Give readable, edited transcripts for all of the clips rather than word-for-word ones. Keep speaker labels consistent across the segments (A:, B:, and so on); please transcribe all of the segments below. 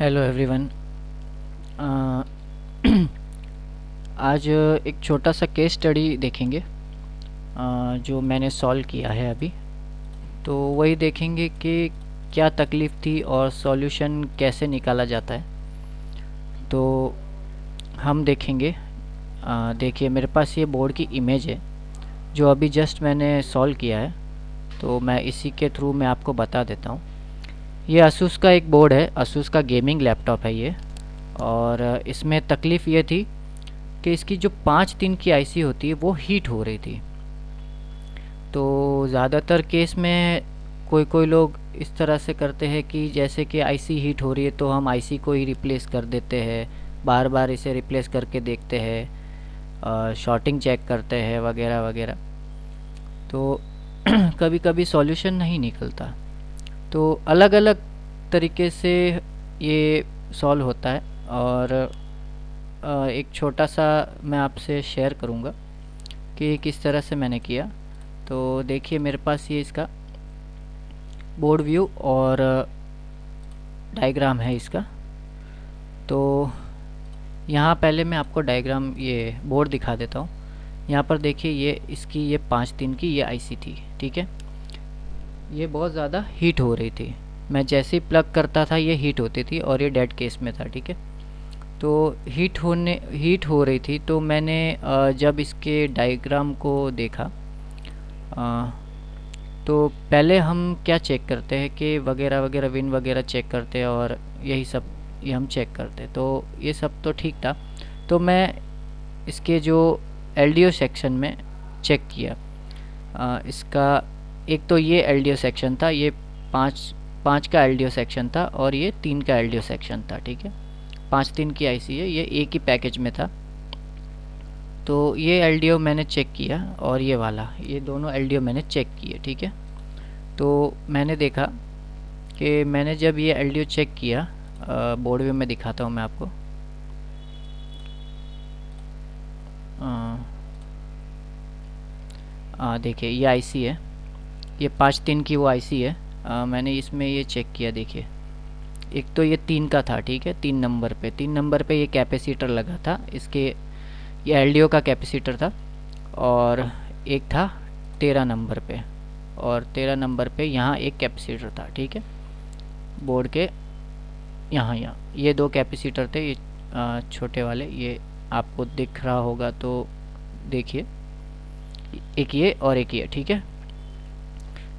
A: Hello everyone. आज एक छोटा सा केस स्टडी देखेंगे जो मैंने सॉल्व किया है अभी। तो वही देखेंगे कि क्या तकलीफ़ थी और सॉल्यूशन कैसे निकाला जाता है। तो हम देखेंगे। देखिए मेरे पास ये बोर्ड की इमेज है जो अभी जस्ट मैंने सॉल्व किया है। तो मैं इसी के थ्रू मैं आपको बता देता हूँ। ये asus का एक बोर्ड है, asus का गेमिंग लैपटॉप है ये। और इसमें तकलीफ़ ये थी कि इसकी जो 5 पिन की आईसी होती है वो हीट हो रही थी। तो ज़्यादातर केस में कोई कोई लोग इस तरह से करते हैं कि जैसे कि आईसी हीट हो रही है तो हम आईसी को ही रिप्लेस कर देते हैं, बार बार इसे रिप्लेस करके देखते हैं, शॉर्टिंग चेक करते हैं वगैरह वगैरह। तो कभी कभी सॉल्यूशन नहीं निकलता। तो अलग अलग तरीके से ये सॉल्व होता है। और एक छोटा सा मैं आपसे शेयर करूँगा कि किस तरह से मैंने किया। तो देखिए मेरे पास ये इसका बोर्ड व्यू और डायग्राम है इसका। तो यहाँ पहले मैं आपको डायग्राम ये बोर्ड दिखा देता हूँ। यहाँ पर देखिए ये इसकी ये 5 पिन की ये आईसी थी, ठीक है। ये बहुत ज़्यादा हीट हो रही थी। मैं जैसे ही प्लग करता था ये हीट होती थी और ये डेड केस में था, ठीक है। तो हीट हो रही थी। तो मैंने जब इसके डायग्राम को देखा तो पहले हम क्या चेक करते हैं कि वगैरह वगैरह विन वगैरह चेक करते हैं और यही सब ये हम चेक करते। तो ये सब तो ठीक था। तो मैं इसके जो एलडीओ सेक्शन में चेक किया। इसका एक तो ये एलडीओ सेक्शन था, ये पाँच का एलडीओ सेक्शन था और ये 3 का एलडीओ सेक्शन था, ठीक है। 5 पिन की आईसी है, ये एक ही पैकेज में था। तो ये एलडीओ मैंने चेक किया और ये वाला, ये दोनों एलडीओ मैंने चेक किए, ठीक है। तो मैंने देखा कि मैंने जब ये एलडीओ चेक किया, बोर्ड व्यू में दिखाता हूँ मैं आपको। देखिए ये आईसी है, ये 5 पिन की वो आईसी है। मैंने इसमें ये चेक किया। देखिए एक तो ये 3 का था, ठीक है। 3 नंबर पे ये कैपेसिटर लगा था इसके, ये एलडीओ का कैपेसिटर था। और एक था 13 नंबर पे, और 13 नंबर पे यहाँ एक कैपेसिटर था, ठीक है। बोर्ड के यहाँ ये 2 कैपेसिटर थे, ये छोटे वाले, ये आपको दिख रहा होगा तो देखिए, एक ये और एक ये, ठीक है।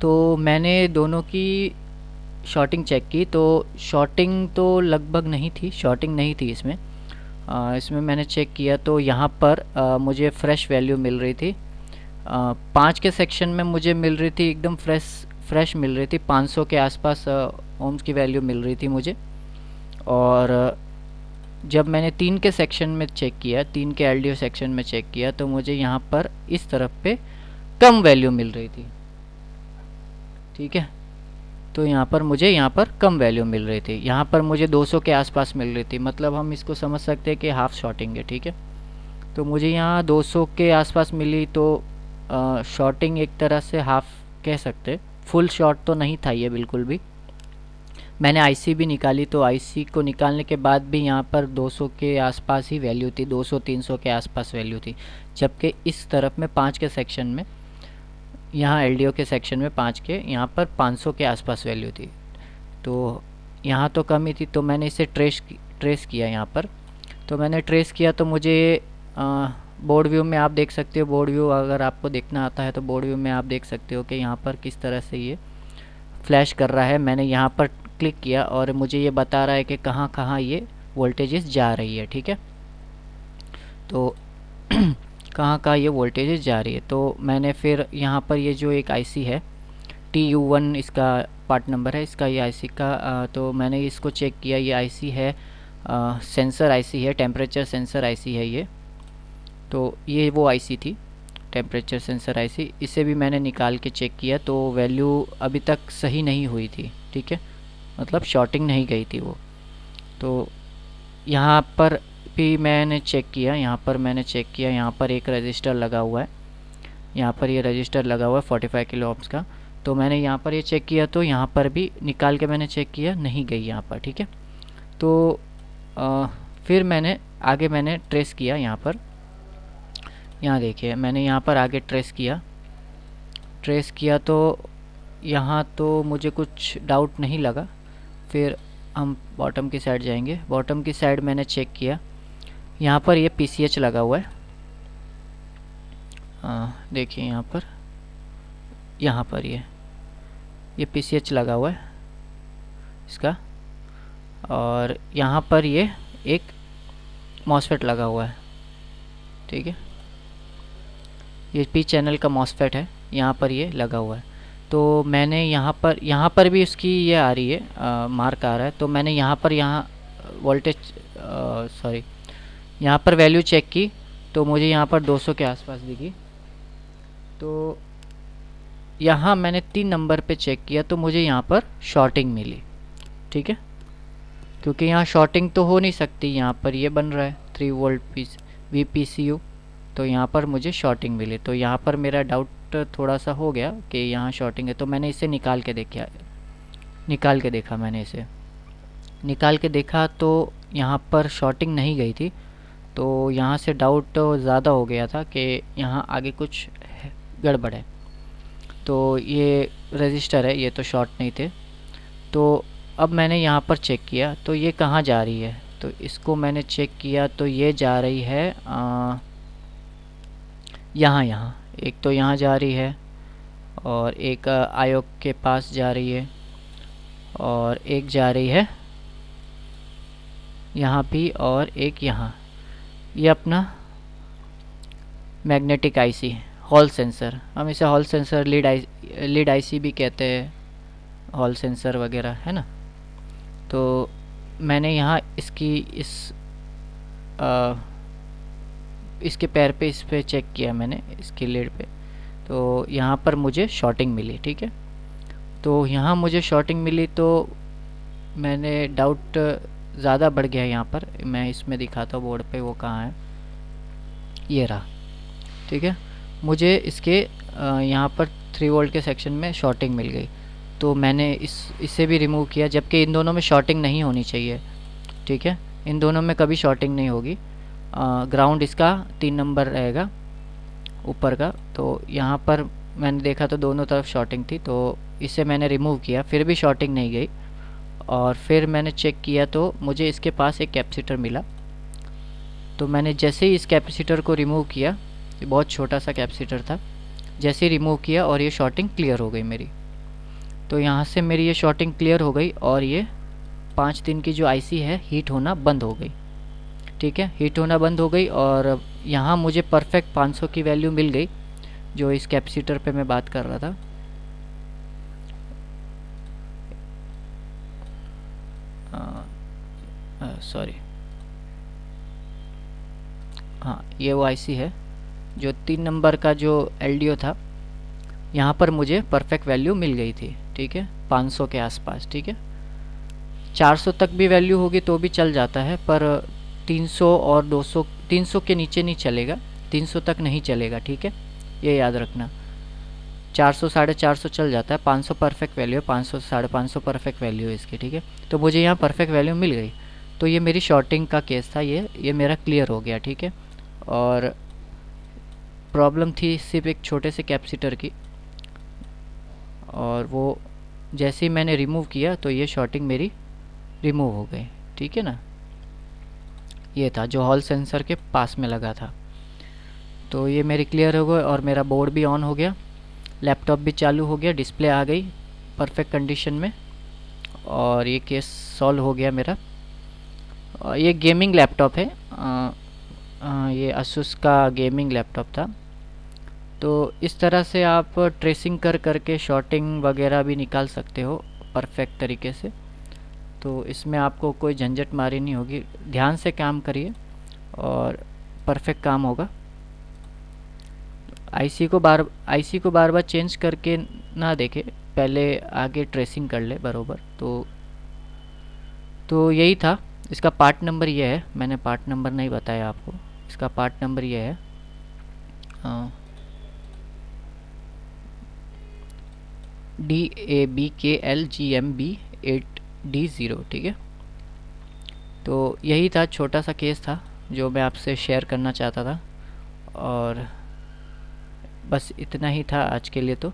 A: तो मैंने दोनों की शॉर्टिंग चेक की। तो शॉर्टिंग तो लगभग नहीं थी, शॉर्टिंग नहीं थी इसमें। इसमें मैंने चेक किया तो यहाँ पर मुझे फ्रेश वैल्यू मिल रही थी। 5 के सेक्शन में मुझे मिल रही थी एकदम फ्रेश मिल रही थी, 500 के आसपास ओम्स की वैल्यू मिल रही थी मुझे। और जब मैंने 3 के सेक्शन में चेक किया, 3 के एलडीओ सेक्शन में चेक किया, तो मुझे यहाँ पर इस तरफ पे कम वैल्यू मिल रही थी, ठीक है। तो यहाँ पर कम वैल्यू मिल रही थी, यहाँ पर मुझे 200 के आसपास मिल रही थी। मतलब हम इसको समझ सकते हैं कि हाफ शॉर्टिंग है, ठीक है। तो मुझे यहाँ 200 के आसपास मिली, तो शॉर्टिंग एक तरह से हाफ कह सकते। फुल शॉर्ट तो नहीं था ये बिल्कुल भी। मैंने आईसी भी निकाली, तो आईसी को निकालने के बाद भी यहाँ पर 200 के आसपास ही वैल्यू थी, 200-300 के आसपास वैल्यू थी। जबकि इस तरफ में 5 के सेक्शन में, यहाँ एलडीओ के सेक्शन में 5 के, यहाँ पर 500 के आसपास वैल्यू थी। तो यहाँ तो कम ही थी। तो मैंने इसे ट्रेस किया यहाँ पर। तो मैंने ट्रेस किया तो मुझे बोर्ड व्यू में आप देख सकते हो। बोर्ड व्यू अगर आपको देखना आता है तो बोर्ड व्यू में आप देख सकते हो कि यहाँ पर किस तरह से ये फ्लैश कर रहा है। मैंने यहाँ पर क्लिक किया और मुझे ये बता रहा है कि कहाँ कहाँ ये वोल्टेजेस जा रही है, ठीक है। तो कहाँ कहाँ ये वोल्टेजेस जा रही है। तो मैंने फिर यहाँ पर ये जो एक आईसी है TU1 इसका पार्ट नंबर है इसका, ये आईसी का। तो मैंने इसको चेक किया। ये आईसी है सेंसर आईसी है, टेम्परेचर सेंसर आईसी है ये। तो ये वो आईसी थी, टेम्परेचर सेंसर आईसी। इसे भी मैंने निकाल के चेक किया तो वैल्यू अभी तक सही नहीं हुई थी, ठीक है। मतलब शॉर्टिंग नहीं गई थी वो। तो यहाँ पर भी मैंने चेक किया, यहाँ पर एक रजिस्टर लगा हुआ है, यहाँ पर ये रजिस्टर लगा हुआ है 45 किलो ओम्स का। तो मैंने यहाँ पर ये चेक किया, तो यहाँ पर भी निकाल के मैंने चेक किया, नहीं गई यहाँ पर, ठीक है। तो फिर मैंने ट्रेस किया यहाँ पर, यहाँ देखिए मैंने यहाँ पर आगे ट्रेस किया तो यहाँ तो मुझे कुछ डाउट नहीं लगा। फिर हम बॉटम की साइड जाएंगे। बॉटम की साइड मैंने चेक किया, यहाँ पर ये PCH लगा हुआ है। देखिए यहाँ पर ये PCH लगा हुआ है इसका, और यहाँ पर ये एक मॉसफेट लगा हुआ है, ठीक है। ये P चैनल का मॉसफेट है, यहाँ पर ये लगा हुआ है। तो मैंने यहाँ पर भी उसकी ये आ रही है, मार्क आ रहा है। तो मैंने यहाँ वोल्टेज सॉरी यहाँ पर वैल्यू चेक की तो मुझे यहाँ पर 200 के आसपास दिखी। तो यहाँ मैंने 3 नंबर पे चेक किया तो मुझे यहाँ पर शॉर्टिंग मिली, ठीक है। क्योंकि यहाँ शॉर्टिंग तो हो नहीं सकती, यहाँ पर ये बन रहा है 3 वोल्ट VPCU, तो यहाँ पर मुझे शॉर्टिंग मिली। तो यहाँ पर मेरा डाउट थोड़ा सा हो गया कि यहाँ शॉर्टिंग है। तो मैंने इसे निकाल के देखा मैंने इसे निकाल के देखा तो यहाँ पर शॉर्टिंग नहीं गई थी। तो यहाँ से डाउट ज़्यादा हो गया था कि यहाँ आगे कुछ गड़बड़ है। तो ये रजिस्टर है, ये तो शॉर्ट नहीं थे। तो अब मैंने यहाँ पर चेक किया तो ये कहाँ जा रही है, तो इसको मैंने चेक किया तो ये जा रही है यहाँ एक तो यहाँ जा रही है, और एक आयोग के पास जा रही है, और एक जा रही है यहाँ भी, और एक यहाँ। ये अपना मैग्नेटिक आईसी हॉल सेंसर, हम इसे हॉल सेंसर लीड आईसी भी कहते हैं, हॉल सेंसर वगैरह है ना। तो मैंने यहाँ इसके पैर पे इस पे चेक किया मैंने, इसकी लीड पे। तो यहाँ पर मुझे शॉर्टिंग मिली, ठीक है। तो यहाँ मुझे शॉर्टिंग मिली तो मैंने डाउट ज़्यादा बढ़ गया। यहाँ पर मैं इसमें दिखाता हूँ बोर्ड पे, वो कहाँ है, ये रहा, ठीक है। मुझे इसके यहाँ पर 3 वोल्ट के सेक्शन में शॉर्टिंग मिल गई। तो मैंने इसे भी रिमूव किया, जबकि इन दोनों में शॉर्टिंग नहीं होनी चाहिए, ठीक है। इन दोनों में कभी शॉर्टिंग नहीं होगी। ग्राउंड इसका 3 नंबर रहेगा ऊपर का। तो यहाँ पर मैंने देखा तो दोनों तरफ शॉर्टिंग थी, तो इसे मैंने रिमूव किया, फिर भी शॉर्टिंग नहीं गई। और फिर मैंने चेक किया तो मुझे इसके पास एक कैपेसिटर मिला। तो मैंने जैसे ही इस कैपेसिटर को रिमूव किया, ये बहुत छोटा सा कैपेसिटर था, जैसे ही रिमूव किया और ये शॉर्टिंग क्लियर हो गई मेरी। तो यहाँ से मेरी ये शॉर्टिंग क्लियर हो गई, और ये 5 दिन की जो आईसी है हीट होना बंद हो गई, ठीक है। हीट होना बंद हो गई, और यहाँ मुझे परफेक्ट 500 की वैल्यू मिल गई, जो इस कैपेसिटर पे मैं बात कर रहा था। सॉरी, हाँ ये वो आईसी है जो 3 नंबर का जो LDO था, यहाँ पर मुझे परफेक्ट वैल्यू मिल गई थी, ठीक है, 500 के आसपास, ठीक है। 400 तक भी वैल्यू होगी तो भी चल जाता है, पर 300 और 200, 300 के नीचे नहीं चलेगा, 300 तक नहीं चलेगा, ठीक है, ये याद रखना। 400 450 चल जाता है, 500 परफेक्ट वैल्यू है, 500 550 परफेक्ट वैल्यू है इसकी, ठीक है। तो मुझे यहाँ परफेक्ट वैल्यू मिल गई। तो ये मेरी शॉर्टिंग का केस था, ये मेरा क्लियर हो गया, ठीक है। और प्रॉब्लम थी सिर्फ एक छोटे से कैपेसिटर की, और वो जैसे ही मैंने रिमूव किया तो ये शॉर्टिंग मेरी रिमूव हो गई, ठीक है ना। ये था जो हॉल सेंसर के पास में लगा था। तो ये मेरी क्लियर हो गई, और मेरा बोर्ड भी ऑन हो गया, लैपटॉप भी चालू हो गया, डिस्प्ले आ गई परफेक्ट कंडीशन में, और ये केस सॉल्व हो गया मेरा। ये गेमिंग लैपटॉप है, ये असूस का गेमिंग लैपटॉप था। तो इस तरह से आप ट्रेसिंग करके शॉर्टिंग वगैरह भी निकाल सकते हो परफेक्ट तरीके से। तो इसमें आपको कोई झंझट मारी नहीं होगी, ध्यान से काम करिए और परफेक्ट काम होगा। आईसी को बार बार चेंज करके ना देखे, पहले आगे ट्रेसिंग कर ले बरोबर। तो यही था इसका पार्ट नंबर ये है, मैंने पार्ट नंबर नहीं बताया आपको, इसका पार्ट नंबर ये है DABKLGMB8D0, ठीक है। तो यही था, छोटा सा केस था जो मैं आपसे शेयर करना चाहता था, और बस इतना ही था आज के लिए तो।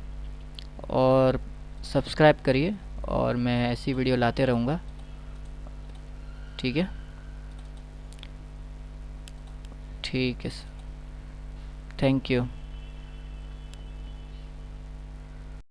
A: और सब्सक्राइब करिए, और मैं ऐसी वीडियो लाते रहूँगा, ठीक है। ठीक है सर, थैंक यू।